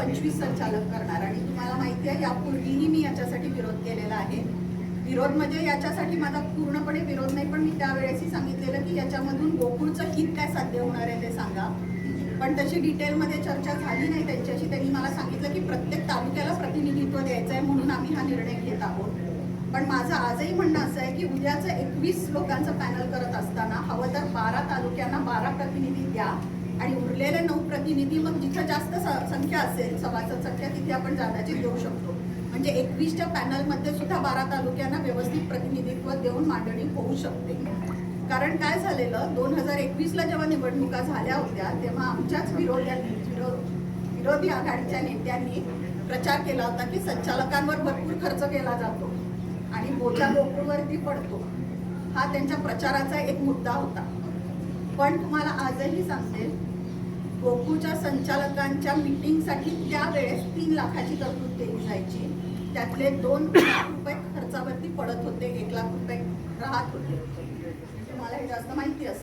25 संचालक करणार आणि तुम्हाला माहिती आहे यापूर्वीही मी याच्यासाठी विरोध केलेला आहे. विरोध म्हणजे याच्यासाठी माझा पूर्णपणे विरोध नाही, पण मी त्यावेळेसही सांगितलेलं की याच्यामधून गोकुळचं हित काय साध्य होणार आहे ते सांगा. पण तशी डिटेलमध्ये चर्चा झाली नाही त्यांच्याशी. त्यांनी मला सांगितलं की प्रत्येक तालुक्याला प्रतिनिधित्व द्यायचं आहे म्हणून आम्ही हा निर्णय घेत आहोत. पण माझं आजही म्हणणं असं आहे की उद्याचं 21 लोकांचं पॅनल करत असताना हवं तर 12 तालुक्यांना 12 प्रतिनिधी द्या आणि उरलेले 9 प्रतिनिधी मग जिथं जास्त संख्या असेल सभासद संख्या तिथे आपण जादाची देऊ शकतो. म्हणजे 21च्या पॅनलमध्ये सुद्धा 12 तालुक्यांना व्यवस्थित प्रतिनिधित्व देऊन मांडणी होऊ शकते. कारण काय झालेलं 2021ला जेव्हा निवडणुका झाल्या होत्या तेव्हा आमच्याच विरोधी आघाडीच्या नेत्यांनी प्रचार केला होता की संचालकांवर भरपूर खर्च केला जातो आणि बोजा गोकुळवरती पडतो. हा त्यांच्या प्रचाराचा एक मुद्दा होता. पण तुम्हाला आजही सांगते गोकुळच्या संचालकांच्या मीटिंगसाठी त्यावेळेस 3 लाखाची तरतूद केली जायची. त्यातले 2 लाख रुपये खर्चावरती पडत होते, 1 लाख रुपये राहत होते. तुम्हाला हे जास्त माहिती असेल.